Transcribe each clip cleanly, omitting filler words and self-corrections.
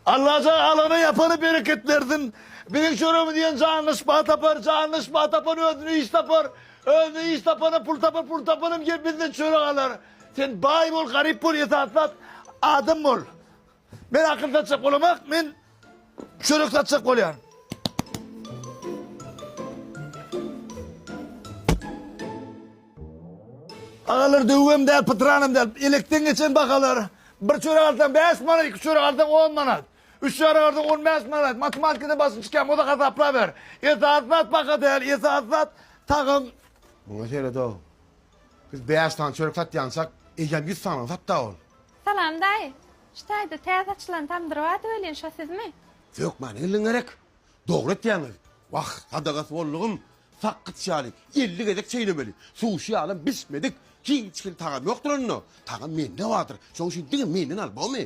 Allah'a alanı yapanı bereketlerden. Benim şuramı diyen canlışma tapar, canlışma tapar, ödünü iş tapar. Ödünü iş tapanı pul tapar, pul tapanım gel bizden çörek alır. Sen bay bol, garip bol, yetatlat, adım bol. Ben akıl tatacak olamak, ben çörek tatacak olayan. Ağalar dövüm der, pıtranım der. Elekten geçen bakalar. Bir çörek aldan 5 manat, 2 çörek aldan 10 manat. 3 çörek aldan 15 manat. Matematikada basın çıkan, o da kasapla ver. Yetatlat baka der, yetatlat takım. Buna söyle de o. Biz 5 tane çörek sat yansak, egem 100 tane sat da ol. Salam dayı. Ştayda tez açılan tamdırıvatı öyle şu siz mi? Yok man, elin gerek. Doğru et yani. Vah, sadakası olluğum. Sakkıt şalik, 50 gezek çeylemeli. Suşi alın bismedik. Hiç kim tağım yoktur onun. Tağım mende vardır. Son şimdi menden al, bu mu?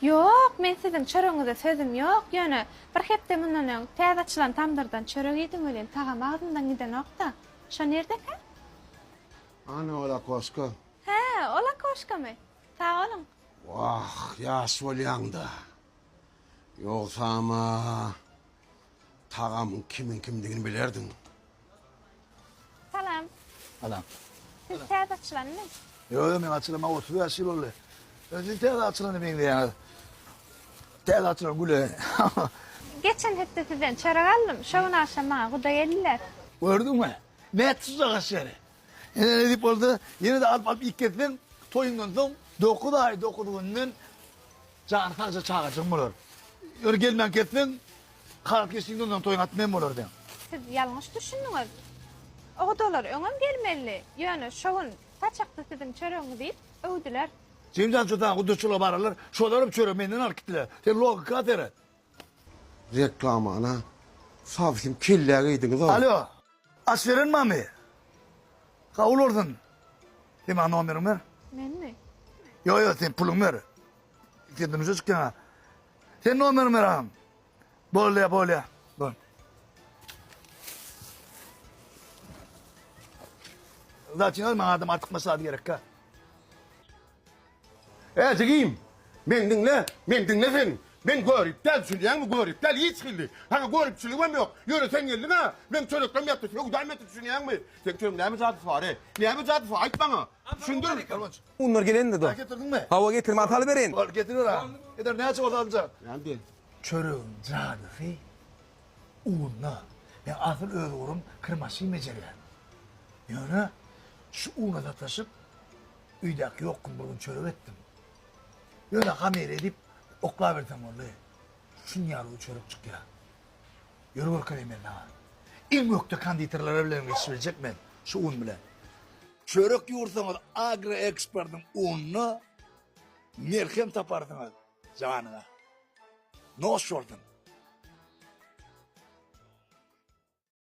Yok, men sizin çörüňize sözüm yok. Ýöne bir hepde mundan öň tez açılan tamdyrdan çörek ýedim ölen tagam ağzymdan giden okda. Şo nerdek ha? Ana ola koşka. He, ola koşkamy. Sağ olun. Vah, yaş olyandı. Yoksa ama... Tağamın kimin kimdigini bilerdin. Salam. Adam. Siz tez açılan mı? Yok, ben açılama 30 yaş yıl oldu. Özün tez açılanı ben de yani. Tez açılan güle. Geçen hepde sizden çörek aldım. Şoň akşam bana guda geldiler. Gördün mü? Ne tuzak aşarı. Yine ne deyip oldu? Yine de alıp ilk kettin. Toyundan son 9 ay 9 günden can fazla çağıracağım olur. Yürü gelmen kettin. Karat geçtiğinden sonra toyun atmayan olur diyorum. Siz yanlış düşündüňiz. Ogdalar öňem gelmeli. Ýöne şoň taçakda sizin çöreğini deyip öwdüler. Cemcan çotan kudurçula baralar. Şolarım çörü benden al gittiler. Sen logika teret. Reklamı ana. Savsim killere giydiniz o. Alo. Aşverin mami. Kavul ordun. Sen bana numaramı ver. Men mi? Yo sen pulunu ver. Kendimize çıkın ha. Sen numaramı ver ağam. Bol ya. Bol. Zaten alma adam artık masada gerek ha. Çekeyim. Ben dinle sen. Ben görüpten sülyen mi görüpten hiç hildi. Hani görüp sülüğüm yok. Yürü sen geldin ha. Ben çocuklarım yaptı. Yok dalmettim sülyen mi? Sen çocuk ne mi zaten var he? Ne mi zaten var? Ait bana. Düşündür. Onlar gelen de Ha do. getirdin mi? Hava getirme atalı verin. Bol getiriyor ha. Getir ne açık olacak? Yani Çörüğün canı unla. Ben asıl öğürüm kırmasıyım meceliyen. Yani şu unu da taşıp üydeki yokkun bugün çörük ettim. Böyle kamera edip okla verdim oraya. Şun yarığı çörük çık ya. Yürü bakalım ben ha. İlk yokta kanditerlere bile geçirecek ben şu un bile. Çörük yoğursanız agro expert'ın ununu merhem tapardınız canına. Ne hoş oldun.